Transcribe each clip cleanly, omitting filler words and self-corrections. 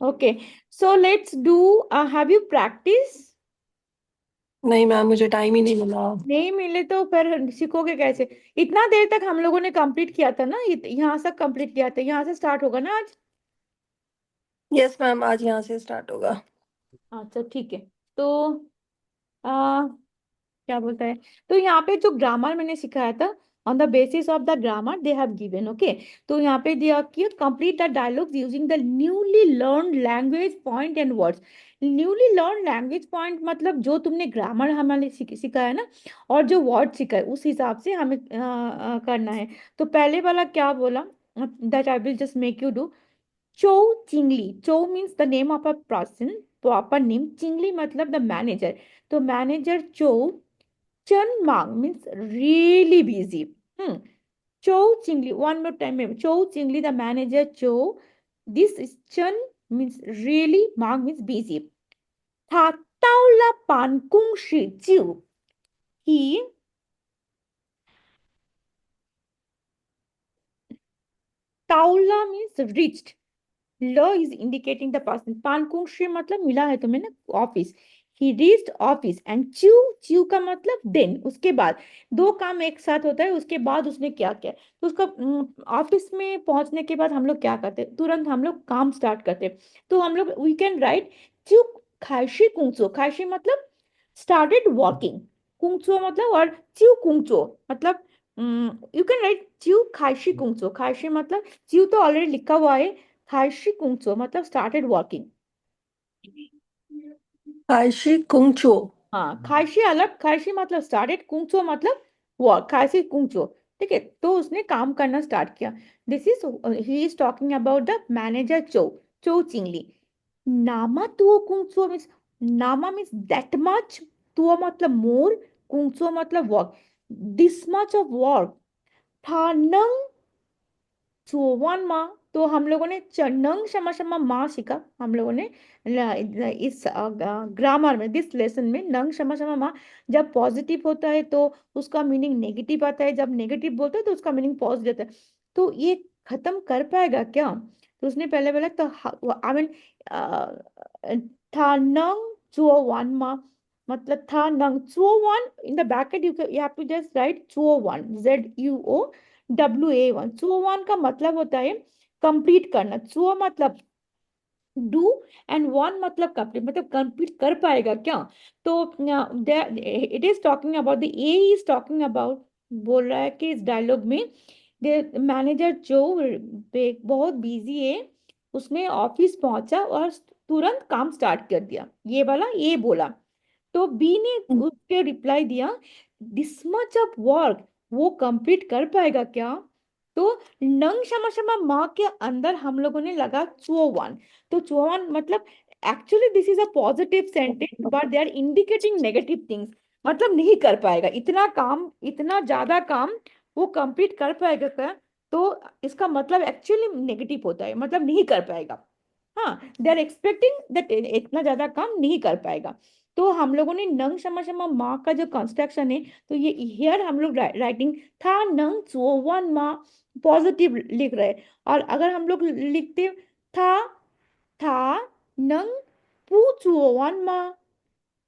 Okay, so let's do, have you practice? नहीं ma'am, मुझे time ही नहीं मिला। नहीं मिले तो फिर सीखोगे कैसे? इतना देर तक हम लोगों ने कंप्लीट किया था ना, यहाँ से कंप्लीट किया था, यहाँ से स्टार्ट होगा ना आज। यस मैम, आज यहाँ से स्टार्ट होगा। अच्छा ठीक है। तो आ, क्या बोलता है, तो यहाँ पे जो ग्रामर मैंने सिखाया था, on the basis of the grammar they have given, okay. तो यहाँ पे दिया कि complete the dialogues using the newly learn language point and words. Newly learn language point मतलब जो तुमने ग्रामर हमारे सिखाया ना, और जो वर्ड सिखाए उस हिसाब से हमें करना है। तो पहले वाला क्या बोला, that I will just make you do. Chou Chingli. Chou means the name of a person, proper name. Chingli matlab the manager. So manager Chou. Chen Mang means really busy. Chou Chingli. One more time. Chou Chingli, the manager Chou. This is Chen means really, Mang means busy. Ta Tao La Pan Kung Shi Jiu. He Taula means reached. ल is indicating the person. पानकुंशी मतलब मिला है तुम्हें ना, office. He reached office and chew, chew का मतलब then, उसके बाद। दो काम एक साथ होता है, उसके बाद उसने क्या किया, तो उसका ऑफिस में पहुंचने के बाद हम लोग क्या करते हैं, तुरंत हम लोग काम स्टार्ट करते हैं। तो हम लोग वी कैन राइट च्यू खाइशी कुंगचो। खाइशी मतलब स्टार्टेड वॉकिंग, कुंगचो मतलब, और च्यू कुंगचो मतलब, यू कैन राइट च्यू खाइशी कुंगचो। खाइशी मतलब, च्यू तो ऑलरेडी लिखा हुआ है, खाइशी कुंगचो मतलब स्टार्टेड वॉकिंग। काशी कुंगचो। हाँ, खाइशी अलग, खाइशी मतलब स्टार्टेड, कुंगचो मतलब वॉक, खाइशी कुंगचो। ठीक है, तो उसने काम करना स्टार्ट किया। This is, he is talking about the manager चो, चो चिंगली। नामा तुओ कुंगचो मीन्स, नामा मीन्स दैट मच, तुओ मतलब मोर, कुंगचो मतलब work, this much of work था नंग चौवन माह। तो हम लोगों ने नंग शमा शमा माँ सीखा हम लोगों ने इस ग्रामर में, दिस लेसन में। नंग शमा शमा माँ जब पॉजिटिव होता है तो उसका मीनिंग नेगेटिव आता है, जब नेगेटिव बोलता है तो उसका मीनिंग पॉजिटिव आता है। तो ये खत्म कर पाएगा क्या? तो उसने पहले बोला, तो आई मीन था नंग चुओ वन माँ, मतलब था नंग चुओ वन। In the bracket you have to just write चुओ वन, ZUO WA1। चुओ वन का मतलब होता है कंप्लीट करना। चुओ मतलब डू, एंड वन मतलब कंप्लीट, मतलब कंप्लीट कर पाएगा क्या? तो it is talking about the, he is talking about, बोल रहा है कि इस डायलॉग में मैनेजर जो बहुत बिजी है, उसने ऑफिस पहुंचा और तुरंत काम स्टार्ट कर दिया, ये वाला ये बोला। तो बी ने उसके रिप्लाई दिया, दिस मच ऑफ वर्क, वो कंप्लीट कर पाएगा क्या? तो नंग शमा शमा माँ के अंदर हम लोगों ने लगा चुओवन। तो चुओवन मतलब, actually this is a positive sentence but they are indicating negative things. मतलब नहीं कर पाएगा इतना काम, इतना ज्यादा काम वो कंप्लीट कर पाएगा क्या? तो इसका मतलब एक्चुअली नेगेटिव होता है, मतलब नहीं कर पाएगा। हाँ, दे आर एक्सपेक्टिंग दैट इतना ज्यादा काम नहीं कर पाएगा। तो हम लोगों ने नंग शमा शमा माँ का जो कंस्ट्रक्शन है, तो ये हियर हम लोग राइटिंग था नंग चुओवन माँ, पॉजिटिव लिख रहे हैं। और अगर हम लोग लिखते था था नंग पू चुओवन माँ,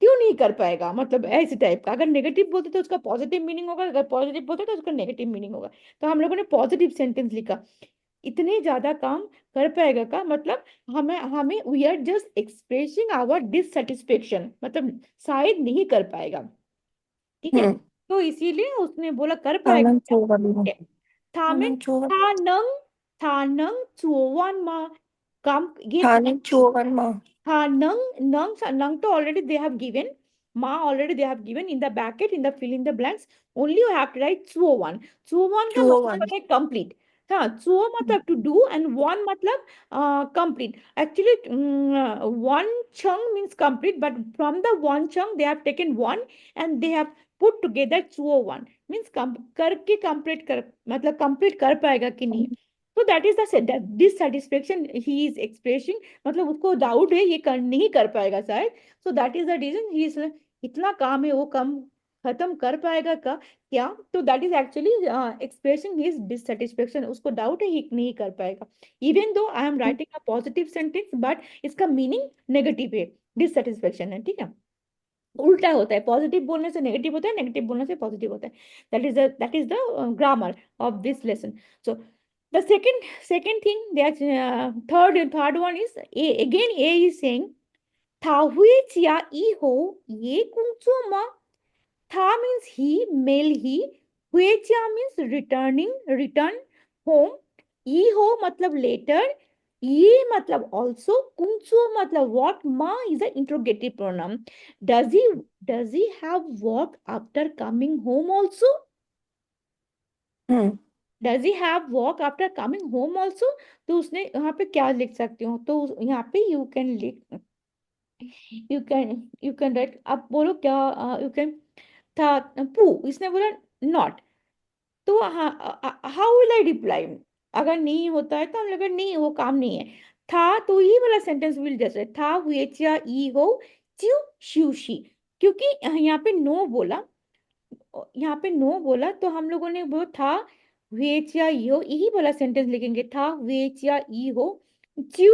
क्यों नहीं कर पाएगा, मतलब ऐसे टाइप का। अगर नेगेटिव बोलते तो उसका पॉजिटिव मीनिंग होगा, अगर पॉजिटिव बोलते तो उसका नेगेटिव मीनिंग होगा। तो हम लोगों ने पॉजिटिव सेंटेंस लिखा, इतने ज्यादा काम कर पाएगा का मतलब, हमें हमें we are just expressing our dissatisfaction, मतलब शायद नहीं कर पाएगा। ठीक है, हम्म। तो इसीलिए उसने बोला कर पाएगा आनंद क्या? चौवन। ठीक है। था में आनंद चौवन। था नंग चुओवन मा, काम ये आनंद चौवन माँ। हाँ, नंग तो already they have given, ma already they have given in the bracket, in the fill in the blanks, only you have to write चुओ वन। चुओ वन का मतलब चौवन। होता है कंप्लीट। हाँ, चुओ मतलब टू डू एंड वन मतलब कंप्लीट। एक्चुअली वन chunk means complete, but from the one chunk they have taken one and they have put together चुओ वन means करके कंप्लीट कर, मतलब कंप्लीट कर पाएगा कि नहीं। तो that is the dissatisfaction he is expressing, मतलब उसको डाउट है ये कर नहीं कर पाएगा शायद। So that is the reason he is, इतना काम है वो कम खत्म कर पाएगा का क्या, तो that is actually expressing his dissatisfaction, उसको डाउट है ही नहीं कर पाएगा। Even though I am writing a positive sentence but इसका मीनिंग नेगेटिव है, डिससेटिस्फेक्शन है, ठीक है। उल्टा होता है, पॉजिटिव बोलने से नेगेटिव होता है, नेगेटिव बोलने से पॉजिटिव होता है। That is the grammar of this lesson. So the second thing, that third one is a, again a is saying था हुए चिया ई हो ये कुंचो ma, tha means he, male he, huecha means return home, ye ho matlab later, ye matlab also, kunso matlab what, ma is an interrogative pronoun. does he does he have work after coming home also? Hmm does he have work after coming home also? तो उसने यहाँ पे क्या लिख सकती हूँ, तो यहाँ पे यू कैन राइट, आप बोलो क्या, यू कैन था पू, इसने बोला नॉट, तो हाँ, हाउ विल आई रिप्लाई, अगर नहीं होता है तो हम लोग नहीं, वो काम नहीं है। था तो ये वाला सेंटेंस विल जैसे था हुए चा ई हो च्यू शू शी, क्योंकि यहाँ पे नो बोला, यहाँ पे नो बोला तो हम लोगों ने वो था वेच या ई हो यही वाला सेंटेंस लिखेंगे, था वेच या ई हो च्यू,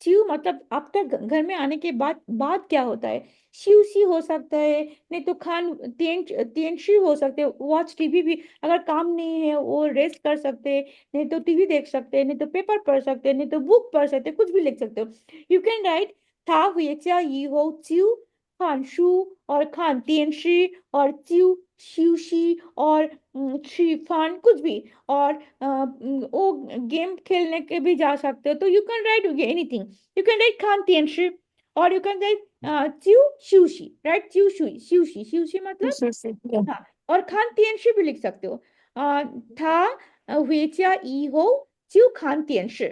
च्यू मतलब आपका घर में आने के बाद क्या होता है, शिव सी हो सकता है, नहीं तो खान तेन तेन शी हो सकते हैं, वॉच टीवी भी, अगर काम नहीं है वो रेस्ट कर सकते हैं, नहीं तो टीवी देख सकते हैं, नहीं तो पेपर पढ़ सकते हैं, नहीं तो बुक पढ़ सकते हैं, कुछ भी लिख सकते हो। यू कैन राइट था वेच या ई हो च्यू खान शू, और खान तेन शी, और च्यू शिवशी, और श्रीफान कुछ भी, और वो गेम खेलने के भी जा सकते हो, तो you can write anything, you can write खान तियनशी, और यू कैन राइट च्यू शिवशी, राइट च्यू शुई शिवशी, शिवशी मतलब या हाँ, और खान तियनशी भी लिख सकते हो, था हुएचिया ई हो च्यू खान तियनशी,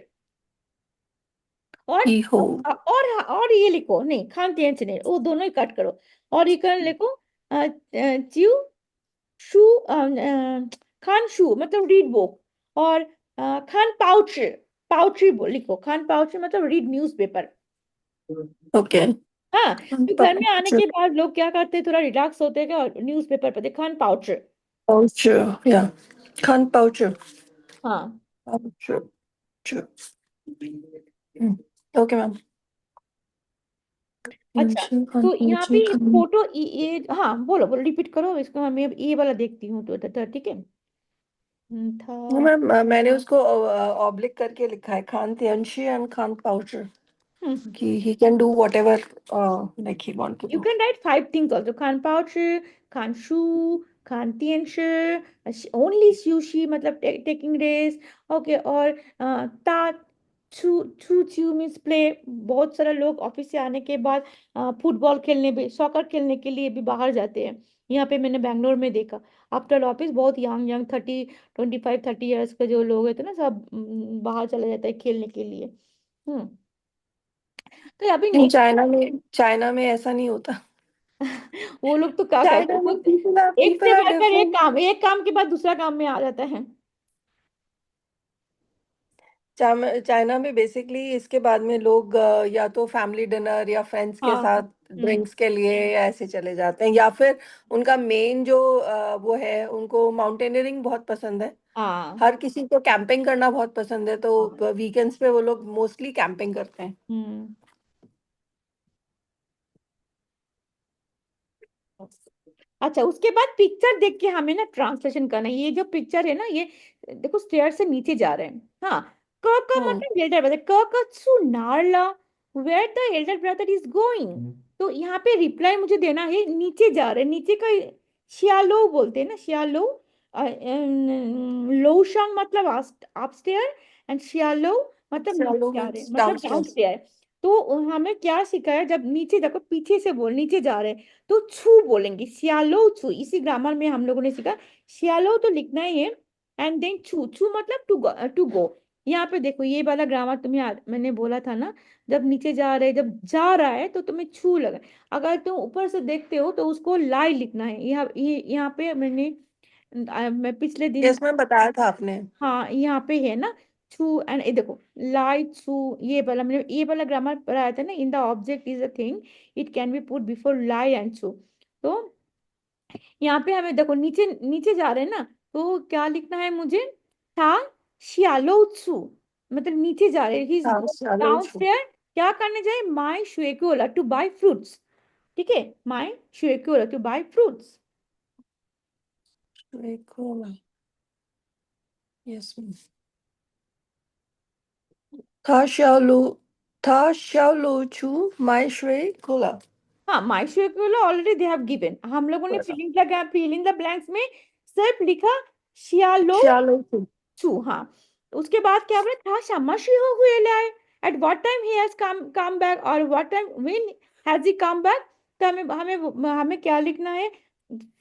और ई हो और ये लिखो, नहीं खान तियनशी नहीं, वो दोनों ही कट करो, और ये कर लिखो च्यू शू, खान शू मतलब रीड बुक, और खान पाउच, पाउट्री लिखो, खान पाउच मतलब रीड न्यूज़पेपर। ओके हाँ, तो घर में आने के बाद लोग क्या करते हैं, थोड़ा रिलैक्स होते हैं क्या, न्यूज़पेपर पढ़ते, खान पाउच। पाउच या खान पाउच हाँ पाउच ओके मैम अच्छा, खान तो यहाँ पाउच पे खान फोटो ये हाँ बोलो बोलो रिपीट करो इसको, मैं ये वाला देखती हूँ तो ठीक है। था मैम मैंने उसको ऑब्लिक करके लिखा है खान तियंशी एंड खान पाउचर कि he can do whatever like he want to You do. can write five things also. Khan Pao Chi, Khan Shu, Khan Tien Shi, only Sushi, मतलब taking rest. Okay, और Ta Chu Chu means play. बहुत सारे लोग office से आने के बाद football खेलने भी, सॉकर खेलने के लिए भी बाहर जाते हैं। यहाँ पे मैंने बैंगलोर में देखा, आफ्टर ऑफिस बहुत यंग यंग 25-30 ईयर्स के जो लोग होते हैं ना, सब बाहर चले जाते हैं खेलने के लिए। तो अभी नहीं, नेक्स्ट, चाइना में ऐसा नहीं होता। वो लोग तो क्या करते चाइना हैं, वो में एक से people are बढ़कर different. एक काम के बाद दूसरा काम में आ जाता है। चाइना में बेसिकली इसके बाद में लोग या तो फैमिली डिनर या फ्रेंड्स के हाँ साथ हम्म ड्रिंक्स के लिए या ऐसे चले जाते हैं, या फिर उनका मेन जो वो है, उनको माउंटेनियरिंग बहुत पसंद है। हाँ हर किसी को कैंपिंग करना बहुत पसंद है, तो वीकेंड्स पे वो लोग मोस्टली कैंपिंग करते हैं। हम्म। अच्छा, उसके बाद पिक्चर देख के हमें ना ट्रांसलेशन करना है, ये जो पिक्चर है ना, ये देखो स्टेयर से नीचे जा रहे हैं, हाँ, क का हम्म मतलब एल्डर ब्रदर, क का सु नारला, where the elder brother is going, तो यहाँ पे रिप्लाई मुझे देना है, नीचे जा रहे हैं, नीचे का शियालो बोलते हैं ना, शियालो, लोशंग मतलब अपस्टेयर, एंड शियालो मतलब चलो नीचे जा रहे हैं, मीन्स मतलब डाउनस्टेयर्स। डाउनस्टेयर। तो हमें क्या सिखाया, जब नीचे देखो पीछे से बोल, नीचे जा रहे हैं तो छू बोलेंगे, सियालो छू, इसी ग्रामर में हम लोगों ने सीखा, सियालो तो लिखना ही है, एंड देन छू, छू मतलब टू गो। यहाँ पे देखो ये वाला ग्रामर तुम्हें मैंने बोला था ना, जब नीचे जा रहे, जब जा रहा है तो तुम्हें छू लगा, अगर तुम ऊपर से देखते हो तो उसको लाई लिखना है, यहाँ पे मैंने मैं पिछले दिन, यस मैम, बताया था आपने। हाँ यहाँ पे है ना, छू, एंड ये देखो लाई छू, ये वाला मैंने ये वाला ग्रामर पढ़ाया था ना, in the object is a thing, it can be put before lie and छू, तो यहाँ पे हमें देखो नीचे नीचे जा रहे हैं ना, तो क्या लिखना है मुझे? था शियालोत्सु, मतलब नीचे जा रहे हैं, ही इज हाँ, चलो छू। डाउनस्टेयर। क्या करने जाए? माई शुएकोला टू बाय फ्रूट्स। ठीक है, माई शुएकोला to buy fruits. Cola. Yes, ma'am. 他小鲁出买水果了。हाँ, माई शुएकोला ऑलरेडी दे हैव गिवन, हम लोगों ने फिलिंग द ब्लैंक्स में सिर्फ लिखा शियालो 小鲁出。True, हाँ। उसके बाद क्या बोले? था शमाशी हो हुए लाए। At what time he has come back, or what time when has he come back? तो हमें हमें हमें क्या लिखना है?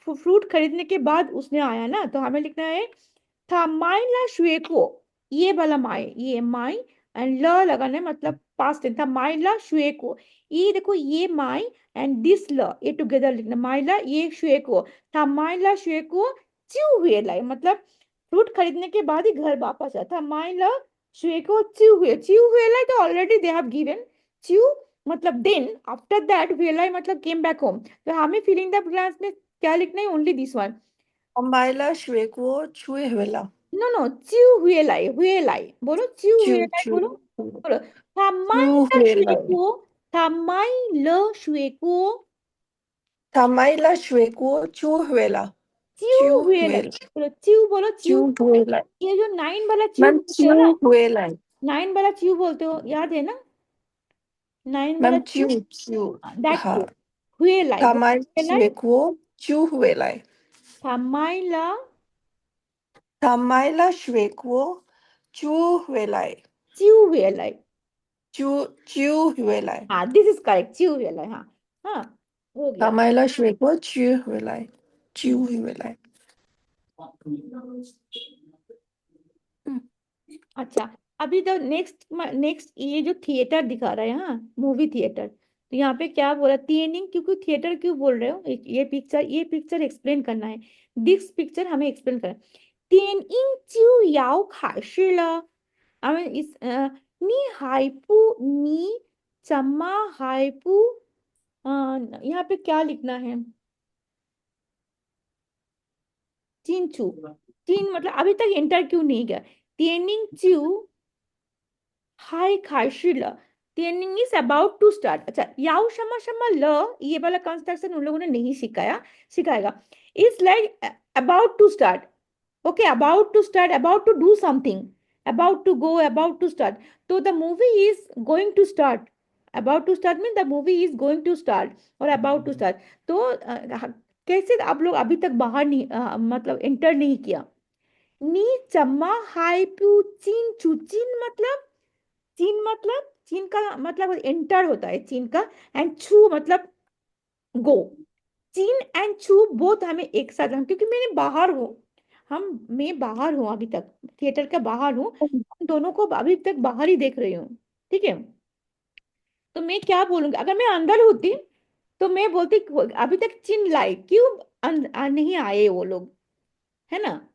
फ्रूट खरीदने के बाद उसने आया ना, तो हमें लिखना है था माई ला शुए को। ये वाला माई, ये माई एंड ल लगाना है, मतलब पास्ट टेंस था। माई ला शुए को, ये देखो ये माई एंड दिस ल, ये टुगेदर लिखना। माई ला ये शुए को, था माई ला शुए को च्यू हुए लाई, मतलब फ्रूट खरीदने के बाद ही घर वापस आया था। माई ला शुए को च्यू हुए लाई, तो already they have given chew, मतलब देन आफ्टर दैट हुए लाई मतलब केम बैक होम। तो हमें फिलिंग द ब्लैंक्स में क्या लिखना है? Only this one. 我买了水果，出回了。नो नो, च्यू हुए लाई बोलो, च्यू हुए लाई बोलो। 就 बोलो था माई ल शुए 出回了。को, था माई ल शुए को 他买了水果，就回了。 च्यू हुए लाई 就回了。 बोलो, च्यू बोलो च्यू। 就回了。 ये जो नाइन वाला च्यू मैम बोलते हो ना, 就回来। नाइन वाला च्यू बोलते हो, याद है ना? नाइन वाला मैम च्यू, 就 दैट च्यू। हाँ, हुए लाई बोलो, हुए लाई 他买水果就回来。था माई ला 他买了水果就回来。च्यू हुए लाई। 就回来。हाँ, दिस इज करेक्ट, च्यू हुए लाई। हाँ हाँ, हो गया। 他买了水果就回来。就回来。 अच्छा, अभी तो नेक्स्ट नेक्स्ट ये जो थिएटर दिखा रहा है, हाँ मूवी थिएटर, तो यहाँ पे क्या बोला तीनिंग, क्योंकि थिएटर क्यों बोल रहे हो? ये पिक्चर एक्सप्लेन करना है। दिस पिक्चर हमें एक्सप्लेन करना है। 电影就要开始了。हमें इस 你还不你怎么还不यहाँ पे क्या लिखना है? चीन चू, चीन मतलब अभी तक एंटर क्यों नहीं गया? 电影就 हाय खाशिला, training is about to start. अच्छा, याओ शमा शमा ल, ये वाला कंस्ट्रक्शन उन लोगों ने नहीं सिखाया, सिखाएगा। Is like about to start. Okay, about to start, about to do something, about to go, about to start. तो the movie is going to start. About to start mean the movie is going to start, और about to start. तो कैसे आप लोग अभी तक बाहर नहीं मतलब एंटर नहीं किया? नी चम्मा हाई प्यू चीन चू, चीन का मतलब एंटर होता है चीन का, एंड छू मतलब गो। चीन एंड छू बोथ हमें एक साथ, हम क्योंकि मैं बाहर हूँ अभी तक, थिएटर का बाहर हूँ, हम दोनों को अभी तक बाहर ही देख रही हूँ। ठीक है, तो मैं क्या बोलूंगी? अगर मैं अंदर होती तो मैं बोलती अभी तक चीन लाई क्यों नहीं आए वो लोग, है ना?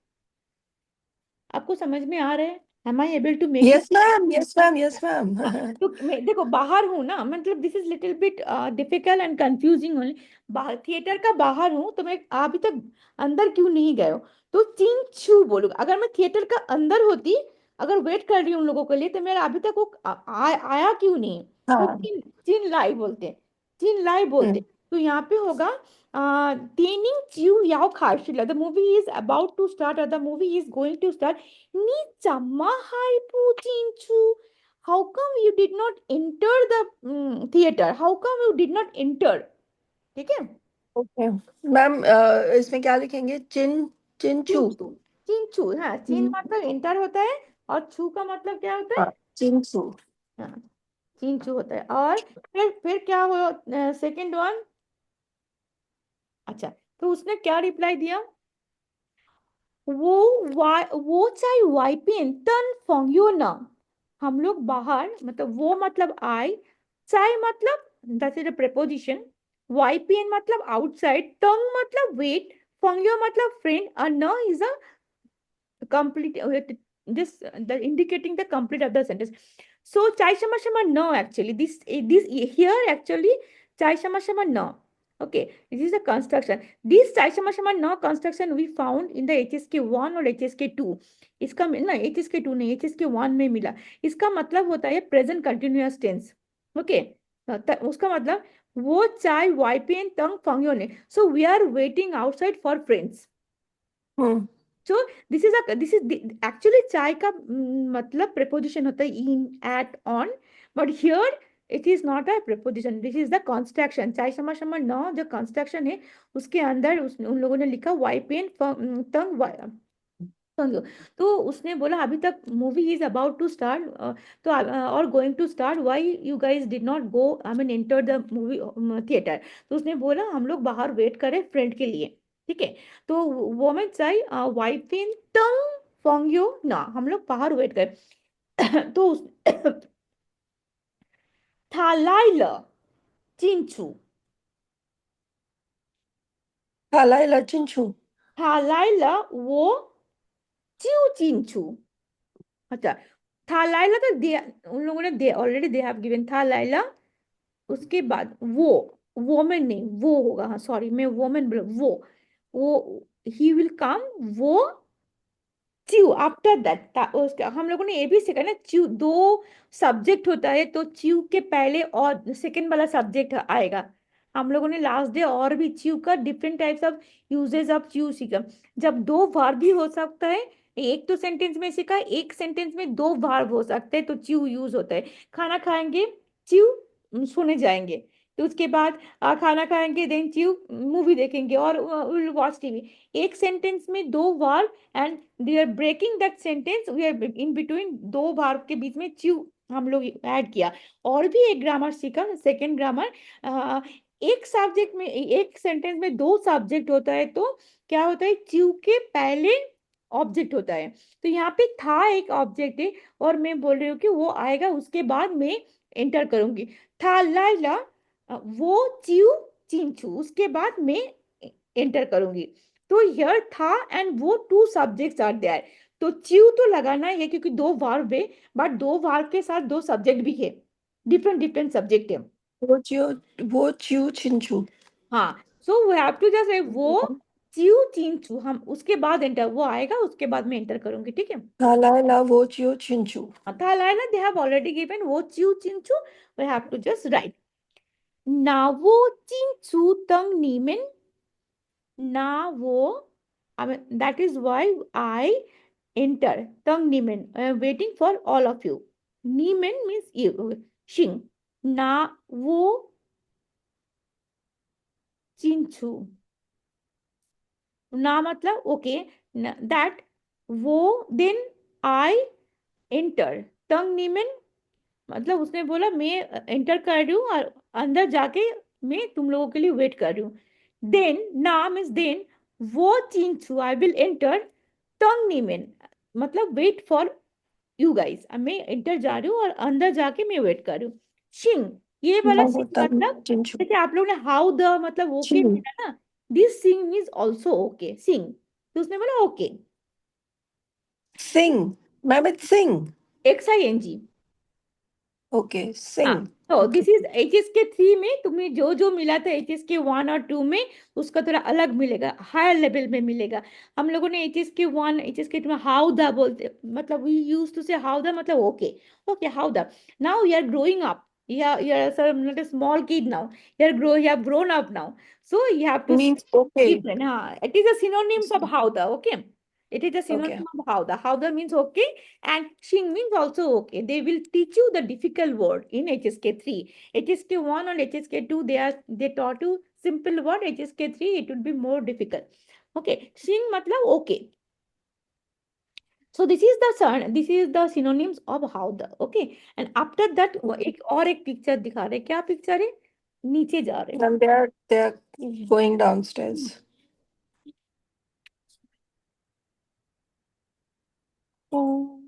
आपको समझ में आ रहा है? Am I able to make it? Yes, ma'am. Yes, ma'am. Yes, हाँ, ma'am. तो मैं देखो बाहर हूँ ना, मतलब this is little bit difficult and confusing only. बाहर थिएटर का बाहर हूँ, तो मैं अभी तक अंदर क्यों नहीं गए हो? तो चीन छू बोलूंगा। अगर मैं थिएटर का अंदर होती, अगर वेट कर रही हूँ उन लोगों के लिए, तो मेरा अभी तक वो आया क्यों नहीं? तो हाँ. चीन चीन लाई बोलते हैं, चीन लाई बोलते हैं। तो यहाँ पे होगा Tening Chiu Yao Kharshila. The movie is about to start, or the movie is going to start. Ni chamma hai pu chin chu. How come you did not enter the theater? How come you did not enter? ठीक है? Okay ma'am, इसमें क्या लिखेंगे? चिंचू. चिंचू, चिंचू, हाँ चिन मतलब enter होता है, और छू का मतलब क्या होता हाँ, है? चिंचू. हाँ, चिंचू होता है। और फिर क्या हो सेकंड वन? अच्छा, तो उसने क्या रिप्लाई दिया? वो चाहे वाइपिन तन फोंगियो ना। हम लोग बाहर, मतलब वो मतलब आई, चाहे मतलब that is a preposition, Vypin मतलब आउटसाइड, टंग मतलब वेट, फोंगियो मतलब फ्रेंड, और न is a complete this the indicating the complete of the sentence. So chai shama shama no, actually this here actually chai shama shama no, Okay, this is the construction. This चाइशमा ना construction we found in the HSK 1 और HSK 2. इसका ना HSK 2 नहीं, HSK 1 में मिला. इसका मतलब होता है प्रेजेंट कंटिन्यूअस टेंस. ओके, उसका मतलब वो चाय वाइपेन तंग फंगियो ने. So we are waiting outside for friends. Hmm. So this is actually चाय का मतलब preposition होता है in, at, on, but here it is not a preposition. This is the construction. चाय शमा शमा न जो construction है उसके अंदर उन लोगों ने लिखा वाई पेन तंग तंग. तो उसने बोला अभी तक movie is about to start, तो और going to start, why you guys did not go I mean enter the movie theatre. तो उसने बोला हम लोग बाहर वेट करें फ्रेंड के लिए. ठीक है, तो वोमेन चाई वाइफ इन तंग फोंग्यो ना, हम लोग बाहर वेट करें. तो था लाइल चिंचू, Halai Chinchu. था लाइल वो चिऊ चिंचू. अच्छा, था लाइला तो दे, उन लोगों ने they already they have given था लाइला. उसके बाद वोमेन नहीं, वो होगा, हाँ सॉरी मैं वोमेन बोला. वो ही विल कम, वो च्यू आफ्टर दैट. उसका हम लोगों ने ये भी सीखा ना, च्यू दो सब्जेक्ट होता है तो च्यू के पहले और सेकंड वाला सब्जेक्ट आएगा. हम लोगों ने लास्ट डे और भी च्यू का different types of uses of chew सीखा. जब दो वर्ब भी हो सकता है, एक तो सेंटेंस में सीखा, एक सेंटेंस में दो वर्ब हो सकते हैं तो च्यू यूज होता है. खाना खाएंगे च्यू सोने जाएंगे. तो उसके बाद खाना खाएंगे देन च्यू मूवी देखेंगे और वॉच टीवी. एक सेंटेंस में दो verb and they are breaking that sentence, we are in between दो वर्ब के बीच में च्यू हम लोग ऐड किया. और भी एक ग्रामर सीखा, सेकंड ग्रामर. एक सब्जेक्ट में, एक सेंटेंस में दो सब्जेक्ट होता है तो क्या होता है, च्यू के पहले ऑब्जेक्ट होता है. तो यहाँ पे था एक ऑब्जेक्ट है और मैं बोल रही हूँ कि वो आएगा उसके बाद मैं एंटर करूंगी. था लाइला वो च्यू चिंचू, उसके बाद मैं एंटर करूंगी. तो हियर था एंड वो टू सब्जेक्ट्स आर देयर. तो च्यू तो लगाना ही है क्योंकि दो वर्ब है, बट दो वर्ब के साथ दो सब्जेक्ट भी है, डिफरेंट डिफरेंट सब्जेक्ट है. Wo Chinchu. हाँ, so we have to just वो च्यू चिंचू, हम उसके बाद एंटर, वो आएगा उसके बाद मैं एंटर करूंगी. ठीक है, Halai Wo Chinchu. था लाइना दे हैव ऑलरेडी गिवन वो च्यू चिंचू. We have to just write ना वो चिंचू तंग नीमेन. ना वो, I mean, that is why I enter. Tang Nimen. I am waiting for all of you. Nimen means you. Shing. Na wo Chinchu. ना मतलब ओके, दैट वो देन आई एंटर. तंग नीमेन मतलब उसने बोला मैं एंटर कर रही हूँ और अंदर जाके मैं तुम लोगों के लिए वेट कर रही हूँ. देन ना मीन्स देन वो चिंचू आई विल एंटर तंग नीमेन मतलब वेट फॉर यू गाइस. मैं एंटर जा रही हूँ और अंदर जाके मैं वेट कर रही हूँ. शिंग, ये वाला Na wo शिंग Tang मतलब Chinchu. जैसे आप लोग ने हाउ द मतलब ओके Chin. बोला ना, this sing means also okay sing. तो उसने बोला okay, Sing. Ma'am, it's sing. XING. Okay, हाँ, sing. तो Okay. दिस इज HSK 3 में तुम्हें जो जो मिला था HSK 1 और 2 में उसका थोड़ा अलग मिलेगा, हायर लेवल में मिलेगा. हम लोगों ने HSK 1 HSK 2 में हाउ द बोलते, मतलब वी यूज टू से हाउ द मतलब ओके. ओके हाउ द. Now you are growing up, you are sort of not a small kid now, you have grown up now, so you have to Means okay. different. It is a synonyms of how the, okay, it is a Okay. synonym of how the. How the means okay and Xing means also okay. They will teach you the difficult word in HSK 3. HSK 1 and HSK 2 they taught you simple word. HSK 3 it would be more difficult. Okay, Xing matlab okay. So this is the synonyms of how the. Okay, and after that एक और एक picture दिखा रहे, क्या picture है, नीचे जा रहे. And they're going downstairs. Oh,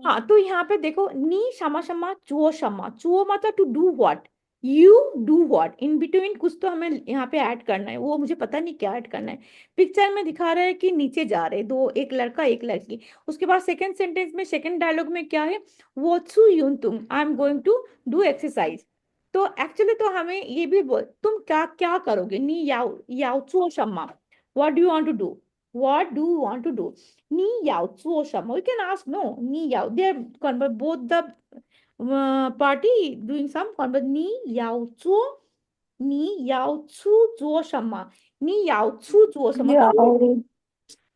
हाँ, तो यहाँ पे देखो नी शमा शमा चुओ शमा. चुओ मतलब to do what, you do what. In between कुछ तो हमें यहाँ पे ऐड करना है, वो मुझे पता नहीं क्या ऐड करना है. पिक्चर में दिखा रहा है कि नीचे जा रहे दो, एक लड़का एक लड़की. उसके बाद सेकंड सेंटेंस में सेकंड डायलॉग में क्या है, वो यून तुम I am going to do exercise. तो एक्चुअली तो हमें ये भी बोल, तुम क्या क्या करोगे, नी याओ याओ चुओ शम्मा, what do you want to do, what do you want to do, नी याओ चुओ शम्मा, वी कैन आस्क नो, नी याओ, they are both the party doing some conversation, नी याओ चुओ, नी याओ चू चुओ शम्मा, नी याओ चू चुओ शम्मा, याओ छू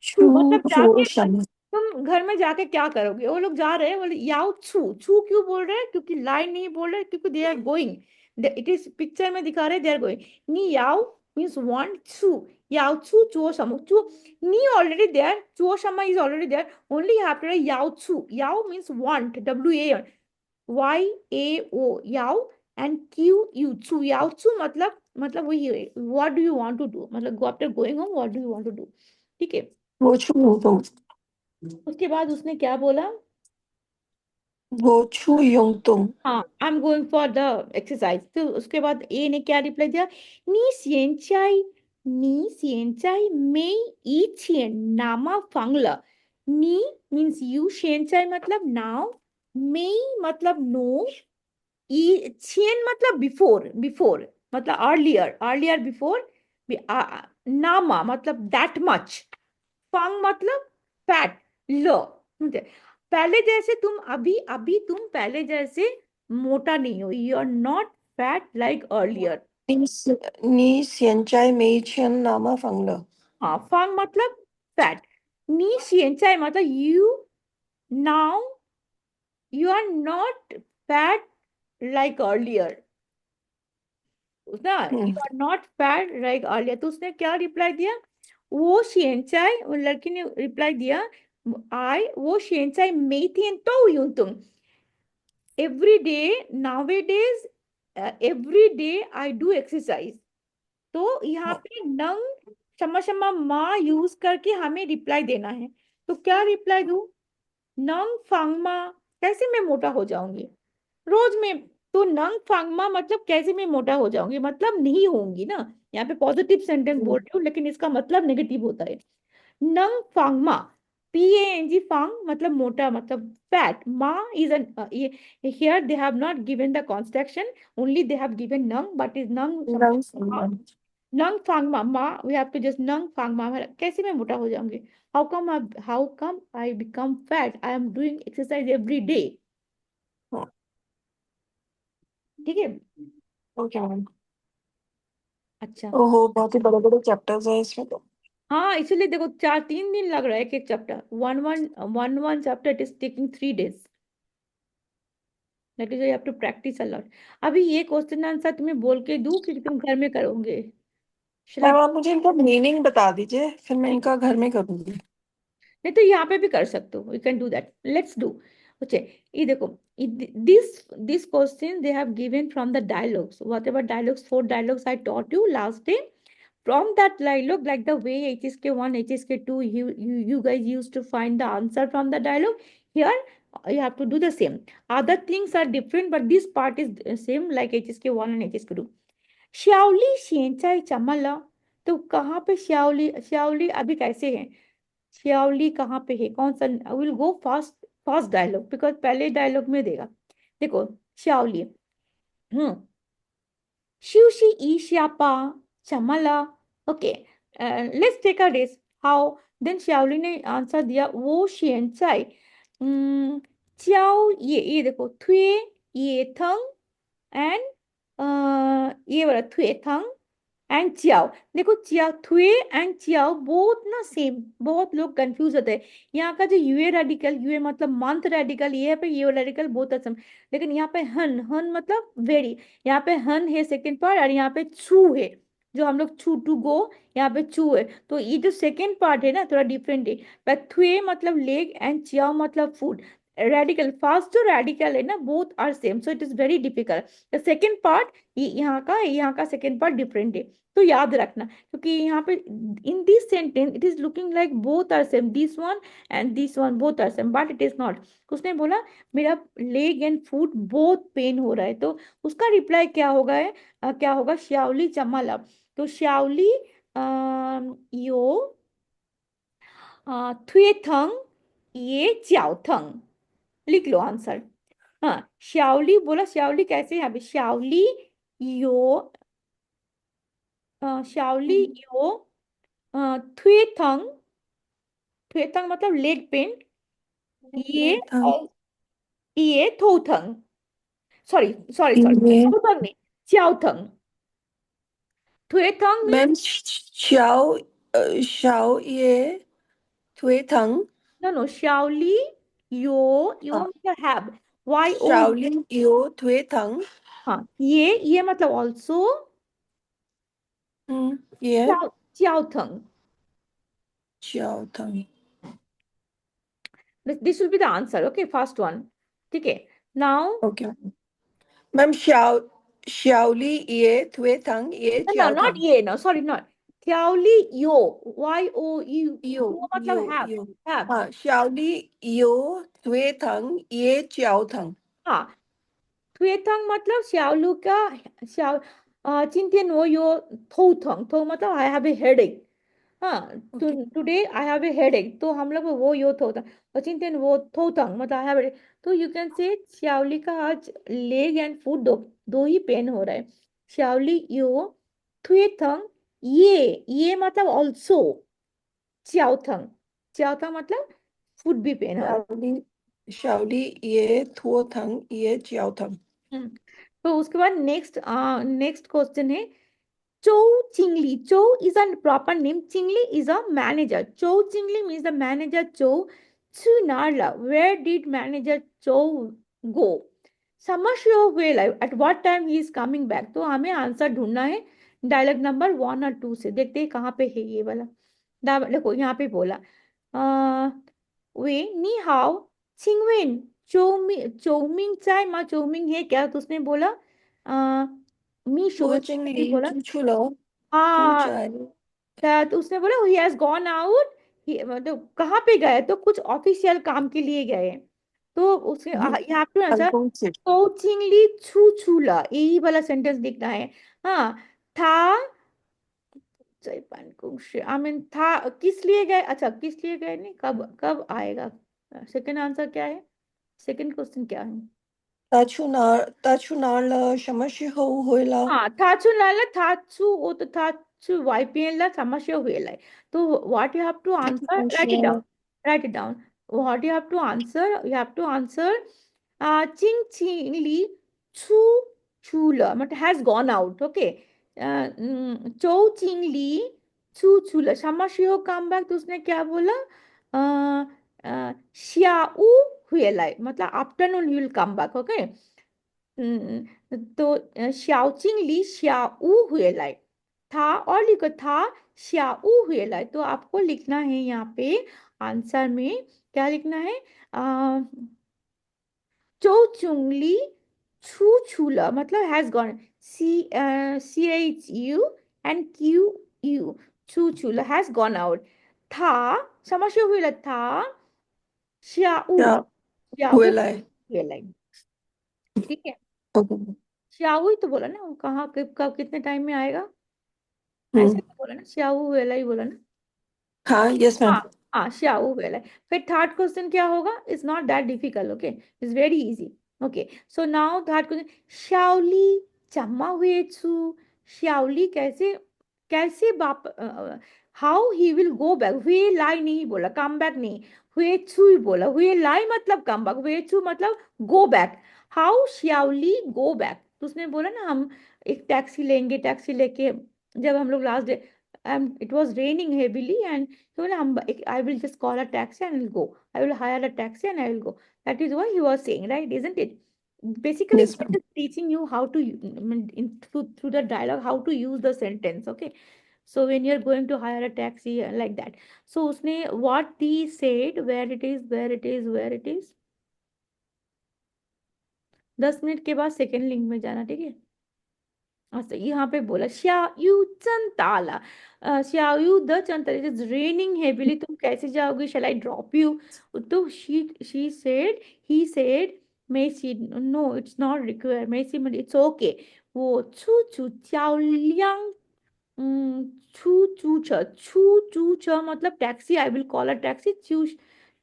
चू मतलब चो जाके, शम। तुम घर में जाके क्या करोगे, वो लोग जा रहे हैं, बोले याओ छू, छू क्यों बोल रहे हैं, क्योंकि लाइन नहीं बोल रहे, क्योंकि they are going, it is picture में दिखा रहे दे आर गोइंग, नी याओ मीन्स वन, छू याओ छू चुओ शमो, चू नी ऑलरेडी देयर, चुओ शमा is already there, only have to याओ छू, याओ means want, W A Y A O, याओ, एंड क्यू यू छू, याओ छू मतलब वही है, what do you want to do, मतलब go after going home what do you want to do, ठीक है। वो छू तुम। उसके बाद उसने क्या बोला, वो छू यूं तुम। हाँ आई am going for the exercise, तो उसके बाद ए ने क्या रिप्लाई दिया, नी सियन चाय, नी सियन चाय मेई ई छियन नामा फंगला, नी मीन्स यू, शियन चाय मतलब नाउ, मेई मतलब नो, ई छियन मतलब बिफोर, बिफोर मतलब अर्लियर, अर्लियर बिफोर, नामा मतलब दैट मच, फंग मतलब फैट, लो, पहले जैसे तुम अभी अभी तुम पहले जैसे मोटा नहीं हो, you are not fat like earlier. नी सियन चाय मेई छियन नामा फंगला। हाँ फंग मतलब फैट, नी सियनचाई मतलब you now you are not fat like earlier ना, you are not fat like earlier, तो उसने क्या रिप्लाई दिया, वो शेनचाई, वो लड़की ने रिप्लाई दिया, आई वो शेनचाई मेथी तो यूं तुम, every day nowadays, every day I do exercise, तो यहाँ पे नंग शमा शमा मा यूज करके हमें रिप्लाई देना है, तो क्या रिप्लाई दूं, नंग फांगमा, कैसे मैं मोटा हो जाऊंगी रोज में, तो नंग फांगमा मतलब कैसे मैं मोटा हो जाऊंगी, मतलब नहीं होंगी ना, यहाँ पे पॉजिटिव सेंटेंस बोल रही हूँ लेकिन इसका मतलब नेगेटिव होता है, नंग फांगमा, PANG फांग मतलब मोटा मतलब फैट, मा is an, here they have not given the construction, only they have given nang, but is nang रंग संगम। नंग फांगमा, मा वी हैव टू जस्ट नंग फांगमा, कैसे मैं मोटा हो जाऊंगी, how come I become fat, I am doing exercise every day, ठीक है। Okay ma'am. अच्छा, ओहो बहुत ही बड़े बड़े चैप्टर्स है इसमें तो। हाँ इसीलिए देखो 3 दिन लग रहा है एक एक chapter, one chapter it is taking 3 days, that is you have to practice a lot. अभी ये क्वेश्चन आंसर तुम्हें बोल के दूं कि तुम घर में करोगे, मैम शैल आप मुझे इनका मीनिंग बता दीजिए फिर मैं इनका घर में करूंगी। नहीं तो यहाँ पे भी कर सकते हो, you can do that, let's do. Okay, ये देखो, this question they have given from the dialogues, what ever dialogues, 4 dialogues I taught you last day, from that dialogue, like the way HSK1 HSK2 you guys used to find the answer from the dialogue, here you have to do the same, other things are different but this part is same like HSK1 and HSK2। Gyawali शेंचाई Chamla, तो कहाँ पे श्यावली, श्यावली अभी कैसे है, श्यावली कहाँ पे है, कौन सा, will go first, first dialogue because पहले डायलॉग में देगा, देखो श्यावली, हम्म, Shushi Ishiapa Chamala. Okay, let's take a risk. How? Then Xiaoli ने आंसर दिया, वो शियनचाई, चाओ ये देखो, थुए ये थंग एंड ये वाला थुए थंग एंड चियाओ, देखो चियाओ, थुए एंड चियाओ बहुत ना सेम, बहुत लोग कंफ्यूज होते हैं, यहाँ का जो यूए रेडिकल, यूए मतलब मंथ रेडिकल, ये पे ये रेडिकल बहुत असम, लेकिन यहाँ पे हन, हन मतलब वेरी, यहाँ पे हन है सेकंड पार्ट और यहाँ पे छू है, जो हम लोग छू टू गो, यहाँ पे छू है, तो ये जो सेकंड पार्ट है ना थोड़ा डिफरेंट है, पर थुए मतलब लेग एंड चियाओ मतलब फूड, रेडिकल फर्स्ट जो रेडिकल है ना both are same, so it is very difficult, the second part, यहाँ का सेकेंड पार्ट डिफरेंट है, तो याद रखना, क्योंकि यहाँ पे in this sentence it is looking like both are same, this one and this one both are same, but it is not, उसने बोला मेरा leg and foot both pain हो रहा है, तो उसका रिप्लाई क्या होगा है, क्या होगा, श्यावली चमल, तो श्यावली यो थुए थंग ये च्याओ थंग, लिख लो आंसर। हाँ श्यावली बोला, श्यावली कैसे, यहाँ पे श्यावली यो शाओली यो थुए थंग, थुए थंग मतलब लेग पेन, ये और ये थो थंग, सॉरी सॉरी सॉरी, ये थो थंग नहीं, च्याओ थंग। थुए थंग मैम मीन्स, शाओ ये थुए थंग नो नो, शाओली यो, यो मतलब हैव, वाई ओ, शाओलिन यो थुए थंग हाँ ये मतलब ऑल्सो, ये च्याओ च्याओ थंग। चाओ थंग this will be the answer, okay, first one, ठीक है। नाउ, ओके मैम शाओली ये थुए थंग ये नो चाओ नॉट थंग ये, नो सॉरी नॉट, च्याओली यो, वाई ओ यू, यो यो मतलब यो हैव, यो हैव, हाँ शाओली यो थुए थंग ये चाओ थंग हाँ। थुएथंग मतलब श्यावलू का, श्याव, चिंतियन वो यो, थोथंग, थो मतलब आई हैव ए हेडेक, हाँ, okay today I have a headache, तो हम लोग वो यो थोथंग, और चिंतियन वो थोथंग मतलब आई हैव ए, तो यू कैन से श्यावली का आज लेग एंड फुट दो, दो ही पेन हो रहा है। श्यावली यो थुएथंग ये मतलब ऑल्सो च्याओथंग, च्याओथंग मतलब फुट भी पेन हो रहा है। शाओली शाओली ये थुओ थंग ये चाओ थंग तो उसके बाद नेक्स्ट, नेक्स्ट क्वेश्चन है, Chou Chingli. Chou is a proper name. Chingli is a manager. Chou Chingli means the manager Chou Chunarla. Where did manager Chou go? समझो हुए live at what time he is coming back, तो हमें answer ढूंढना है dialogue number 1 और 2 से। देखते हैं कहाँ पे है ये वाला। देखो यहाँ पे बोला, वे नी हाउ चिंगवेन चौमिंग चाय माँ चौमिंग है क्या, तो उसने बोला मी थुओ शुवन चिंग ने ली बोला, चू छू लो तू हाँ, चाय तो उसने बोला ही हैज गॉन आउट, मतलब कहाँ पे गए, तो कुछ ऑफिशियल काम के लिए गए, तो उसके यू हैव टू आंसर, अल्गोंग से कोचिंगली छू छूला, यही वाला सेंटेंस लिखना है। हाँ, था, आई मीन था, किस लिए गए, अच्छा किस लिए गए नहीं, कब कब आएगा। सेकंड आंसर क्या है, सेकंड क्वेश्चन क्या है। ताछू नार शमश हो होइला 啊，他出来了，他出我的他去外边了，什么时候回来？So what you have to answer? Write it down. Write it down. What you have to answer? You have to answer. चिंग चिंगली छू छूला मतलब has gone out. Okay. 周 चिंगली छू छूला, 什么时候 come back? तो उसने क्या बोला? 下午回来 मतलब afternoon he will come back. Okay. 小精灵小屋回来था, और लिखो था श्याऊ हुए लाई, तो आपको लिखना है यहाँ पे आंसर में, क्या लिखना है, आ, चो चुंगली छू छूला मतलब has gone, CHU and QU, छू छूला हैज गॉन आउट, था समझो हुए था श्याऊ, या श्याऊ होइला हुए लाई, ठीक है। ओके श्याऊ ही तो बोला ना, वो कहाँ कब कब कितने टाइम में आएगा, ऐसे हम्म तो बोला ना, श्याऊ हुए लाई बोला ना। हाँ यस मैम हाँ, हाँ श्याऊ वेल है। फिर थर्ड क्वेश्चन क्या होगा, is not that difficult, okay, is very easy. Okay, so now third question, शाओली चम्मा हुए छु, शाओली कैसे, कैसे बाप, how he will go back, हुए लाई नहीं बोला, कम बैक नहीं, हुए छु ही बोला, हुए लाई मतलब कम बैक, हुए छु मतलब गो बैक, हाउ श्याओली गो बैक, तो उसने बोला ना हम एक टैक्सी लेंगे, टैक्सी लेके, जब हम लोग last day, it was raining heavily and so I will just call a taxi and I'll go. I will hire a taxi and I will go. That is what he was saying, right? Isn't it? Basically, yes he ma'am is teaching you how to, through the dialogue, how to use the sentence. Okay. So when you're going to hire a taxi like that. So usne what he said, where it is, where it is, where it is. 10 minute के बाद second link में जाना, ठीक है। अच्छा यहाँ पे बोला श्यायु चंताला, श्यायु द चंताला, इट इज रेनिंग हेविली, तुम कैसे जाओगे, शैल आई ड्रॉप यू, तो शी सेड, ही सेड, मेसी नो इट्स नॉट रिक्वायर, मेसी मतलब इट्स ओके, वो छू छू चाओ लियांग, छू छू छ मतलब taxi, I will call a taxi, चू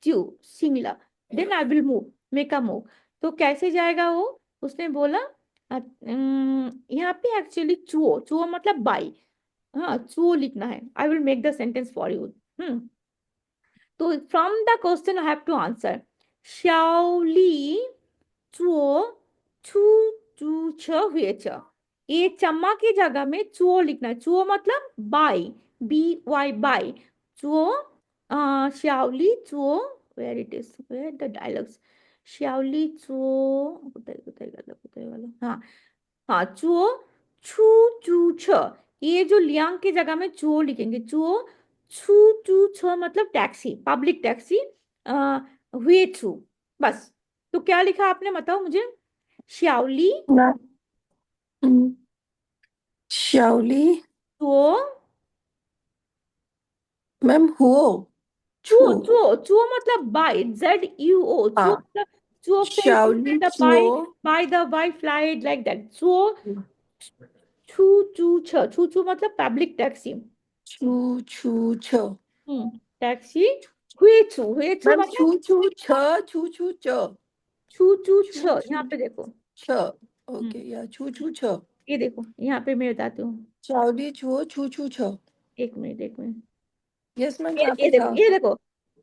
चू सिंगला, then I will move, make a move, तो कैसे जाएगा वो, उसने बोला यहाँ पे एक्चुअली चुओ, चुओ मतलब बाई। हाँ, चुओ लिखना है। I will make the sentence for you. तो from the question I have to answer. श्याओली चुओ छू चू छ हुए छ। ये चम्मा की जगह में चुओ लिखना है। चुओ मतलब बाई, बी वाई बाई। चुओ श्याओली चुओ, where it is, where the dialogues. श्याओली चुओ, हाँ हाँ, चुओ छू चू छ। ये जो लियांग की जगह में चुओ लिखेंगे। चुओ छू चू छ मतलब टैक्सी, पब्लिक टैक्सी। हुए छू, बस। तो क्या लिखा आपने, बताओ मुझे। श्याओली ना श्याओली चुओ, मैम हुओ चुओ छू चुओ चुओ मतलब बाय, ZUO। चुओ हाँ मतलब चुओ फिश, श्याओली द छुओ by, by the by flight like that. चुओ छू चू छ, छू छू मतलब पब्लिक टैक्सी। छू छू छ टैक्सी हुए छू मैम छू मतलब छू छ छू छू च छू चू छू छ। छू यहाँ पे देखो। छ हम्म, ओके या छू छू छ ये देखो यहाँ पे मैं बताती हूँ। श्याओली छुओ छू छू छ एक मिनट, एक मिनट। यस मैम ये यहाँ ये पे देखो, था ये देखो।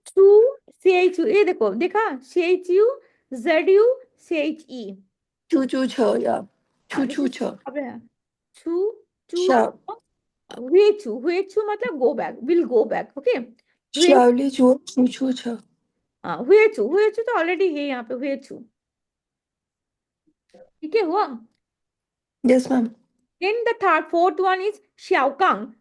छू CHU, ये देखो, देखा। CHU ZU CHE। छू छू छ या हाँ छू दिस छू इज, छ अब छू चू श्या हुए छू मतलब go back, will go back, okay. हुए, श्याओली छुओ छू छू छ हाँ हुए छू तो ऑलरेडी है यहाँ पे, हुए छू। ठीक है, हुआ। Yes ma'am Then the fourth one is Xiaokang.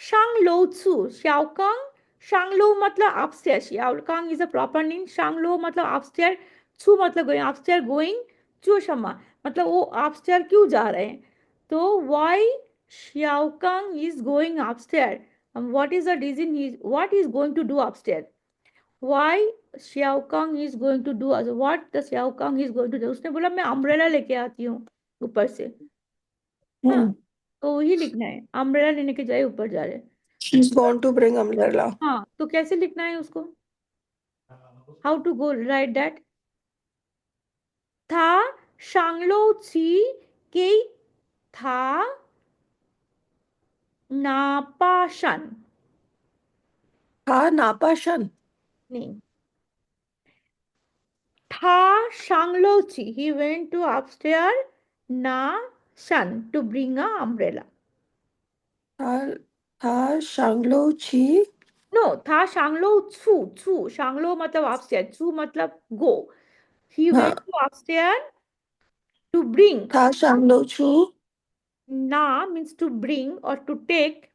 Shanglo Tzu. Xiaokang. Shanglo मतलब upstairs. Xiaokang is a proper name. Shanglo मतलब upstairs. Tzu मतलब going upstairs going. Chu शम्मा मतलब वो upstairs क्यों जा रहे हैं? तो why Xiaokang is going upstairs? And what is the reason what is going to do upstairs? Why Xiaokang is going to do, what the Xiaokang is going to do? उसने बोला मैं अम्ब्रेला लेके आती हूँ ऊपर से। हाँ, hmm. तो वही लिखना है, अम्ब्रेला लेने के जाए ऊपर जा रहे हैं। she's gone to bring umbrella हाँ, तो कैसे लिखना है उसको, how to go write that. था शांगलो ची के था नापाशन, हा नापाशन नहीं, था शांगलो ची, he went to upstairs na shan to bring a umbrella। था था शांगलो छी नो, था शांगलो छू, छू शांगलो मतलब upstairs, छू मतलब go। He हाँ went to upstairs to bring। था शांगलो छू Na means to bring or to take।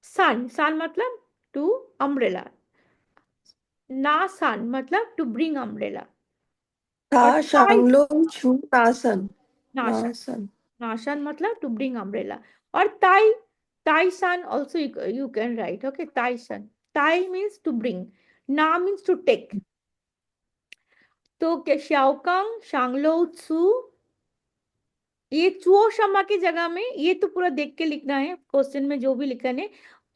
Sun, sun मतलब to umbrella। ना sun मतलब to bring umbrella। और था tai, शांगलो छू नासन नाशन, नासन नाशन मतलब to bring umbrella। और tai, tai sun also you can write, okay, tai sun। Tai means to bring, na means to take। तो क्या शाओकांग शांगलो त्सु, ये चुओ शमा की जगह में, ये तो पूरा देख के लिखना है क्वेश्चन में जो भी लिखा है।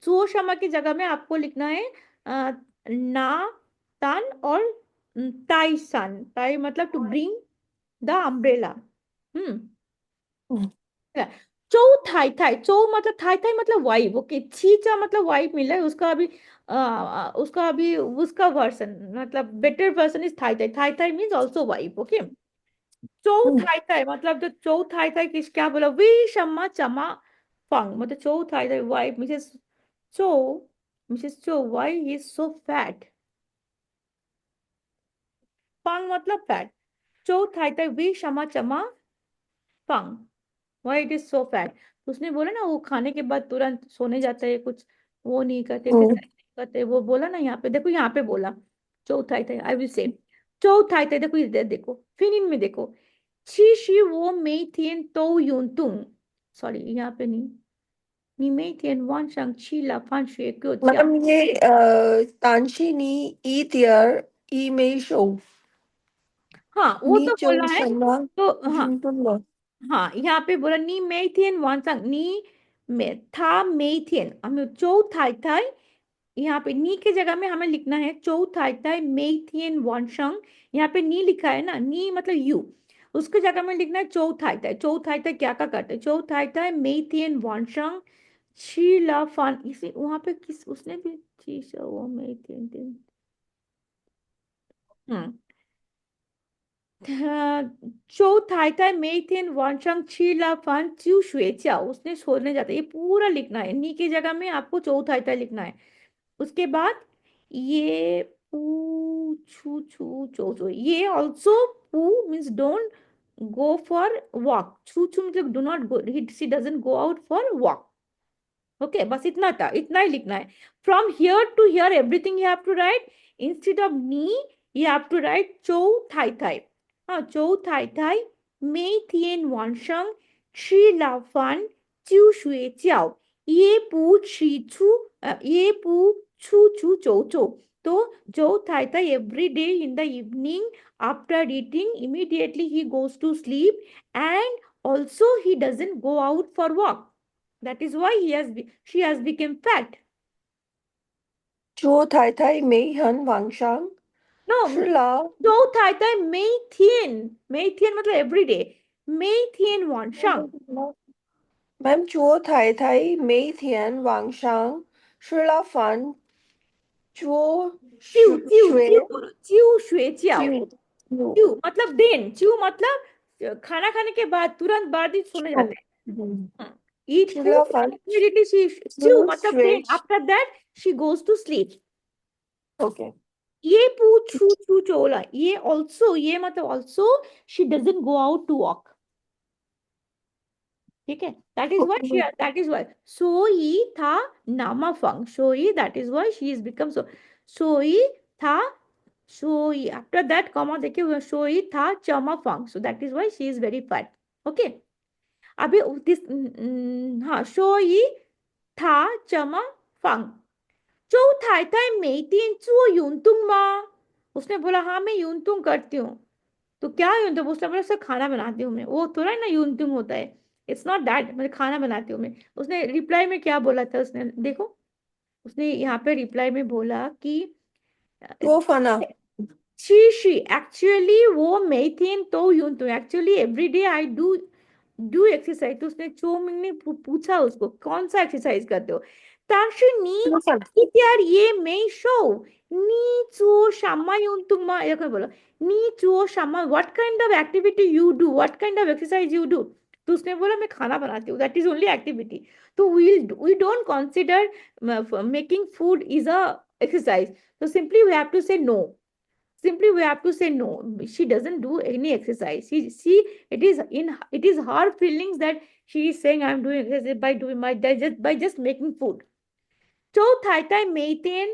चुओ शमा की जगह में आपको लिखना है ना तान और ताई सन। ताई मतलब टू ब्रिंग द अम्ब्रेला। हम्म। चौ थाई थाई, चौ मतलब थाई थाई मतलब वाइफ, ओके। छीचा मतलब वाइफ मिला है उसका अभी, उसका अभी उसका वर्सन मतलब बेटर वर्सन इज थाई थाई। थाई थाई मीन्स ऑल्सो वाइफ, ओके। चौ थाई थाई मतलब जो चौ थाई थाई किस क्या बोला, वी शम्मा चमा फंग मतलब चौ थाई थाई वाइफ मिसेस चौ, मिसेस चौ वाई इज सो फैट। फंग मतलब फैट। चौ थाई थाई वी शम्मा चमा फंग, why it is so fat. उसने बोला ना वो खाने के बाद तुरंत सोने जाता है, कुछ वो नहीं करते, एक्सरसाइज नहीं करते, वो बोला ना यहाँ पे देखो, यहाँ पे बोला चौथाई थे, आई विल से चौथाई थे। देखो इधर देखो, फिनिन में देखो, ची शी वो मेई थियन तो यून तुंग, सॉरी यहाँ पे नहीं, नी मेई थियन वन शंग ची ला फान शुए क्यों क्या। मैम ये तानशी नी ई तियर ई मेई शो हाँ वो नी तो चो बोला है। शन्ना तो हाँ, जुनतुन लो हाँ यहाँ पे बोला नी मेई थियन वन शंग नी में था मेई थियन, हमें चौथाई था। यहाँ पे नी के जगह में हमें लिखना है चौथाई मेइथियन वॉन्शंग। यहाँ पे नी लिखा है ना, नी मतलब यू, उसके जगह में लिखना है चौथाइताई। चौथाइताई क्या क्या करते हैं? चौथाइताई मेइथियन वांशंग शीला फान, इसे वहां पे किस उसने भी चीज वो मेइथियन हम्म 周太太每天晚上吃了饭就睡觉 उसने सोने जाता है। ये पूरा लिखना है, नी की जगह में आपको 周太太 लिखना है। उसके बाद ये पू छू छू चो चो, ये ऑल्सो पू means don't go for walk. छू छू मतलब do not go, she doesn't go out for walk. Okay, बस इतना था, इतना ही लिखना है। From here to here everything you have to write. Instead of नी यू हैव टू राइट चो थाई थाई। हाँ, चो थाई थाई मेई थियन वानशंग शी लाफान च्यू शुए च्याओ ये पू छी छू ये पू छू छू चो चो। तो जो थाई थाई every day in the evening after eating immediately he goes to sleep, and also he doesn't go out for walk. That is why she has become fat. 周太太每天晚上 No, 吃了 so thai thai Mei Tian मतलब every day. Mei Tian Wan Shang. Ma'am jiu jiu 周太太每天晚上吃了饭就睡 jiu jiu 学觉 就 jiu मतलब दिन jiu मतलब खाना खाने के बाद तुरंत बाद ही सोने जाते हैं। Eat food and 吃了饭 immediately she jiu 就 मतलब then 睡 after that she goes to sleep. Okay ये पूछू छू चोला, ये also, ये मतलब also she doesn't go out to walk. ठीक है, that is why सोई था नामा फंग सोई, that is why she is become so सोई था सोई after that comma देखिए सोई था चमा फंग, so that is why she is very fat. Okay, अभी this हाँ सोई था चमा फंग 周太太每天做运动吗? उसने बोला हाँ मैं यूनतुंग करती हूँ। तो क्या यूनतुंग? उसने बोला सर खाना बनाती हूँ मैं। वो थोड़ा ना यूनतुंग होता है, इट्स नॉट दैट, मैं खाना बनाती हूँ मैं। उसने रिप्लाई में क्या बोला था? उसने देखो, उसने यहाँ पे रिप्लाई में बोला कि 多饭啊 she actually वो मेथीन तो यूं तो actually every day I do exercise. तो उसने चोमिंग ने पूछा उसको कौन सा एक्सरसाइज करते हो? 당신이 多饭 이태리에 메이쇼 니 주어 샤마 융뚱마 이렇게 बोला। नी 주어 샤마 what kind of activity you do, what kind of exercise you do? तो उसने बोला मैं खाना बनाती हूँ, that is only activity. तो we don't consider making food is a exercise. So simply we have to say no. Simply we have to say no, she doesn't do any exercise. She it is her feelings that she is saying I'm doing exercise by doing my by just making food. तो Thai Thai मेइतेन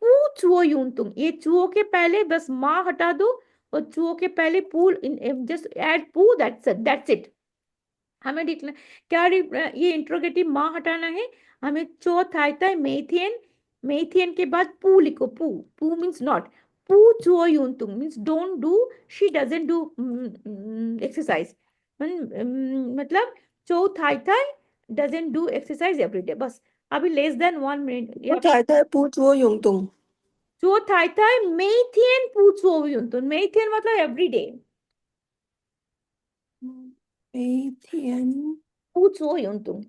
पू चुओ यूनतुंग, ये चुओ के पहले बस माँ हटा दो और चुओ के पहले पूल जस्ट ऐड पू, दैट्स इट। हमें लिखना क्या, ये इंट्रोगेटिव माँ हटाना है हमें। चो थाई थाई मेथियन, मेथियन के बाद पू लिखो। पू पू मीन्स नॉट, पू चुओ यूनतुंग means don't do, she doesn't do exercise. मतलब चो थाई थाई doesn't do exercise every day. बस अभी लेस देन 1 मिनट या 周太太不做运动 चो थाई थाई मेथियन पू चुओ यूनतुंग, मेथियन मतलब एवरी डे 每天 पू चुओ यूनतुंग।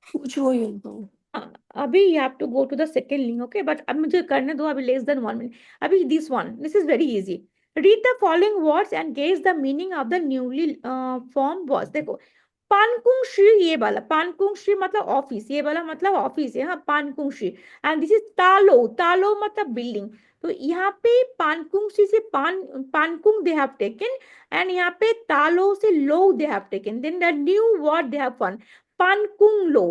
不做运动 हाँ, अभी you have to go to the second link. Okay, but अब मुझे करने दो अभी लेस देन 1 मिनट। अभी this is very easy. Read the following words and guess the meaning of the newly form words. देखो, पानकुंग श्री, ये वाला पानकुंग श्री मतलब ऑफिस, ये वाला मतलब ऑफिस है। हाँ, पानकुंग श्री। एंड दिस इज तालो, तालो मतलब बिल्डिंग। तो यहाँ पे पानकुंग श्री से पानकुंग दे हैव टेकन, एंड यहाँ पे तालो से लो they have taken, then the new word they have form पानकुंग लो।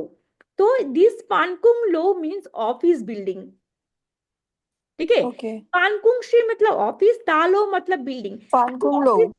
तो दिस पानकुंग लो मीन्स ऑफिस बिल्डिंग। ठीक है, ओके पानकुंग श्री मतलब ऑफिस, तालो मतलब बिल्डिंग। 办公楼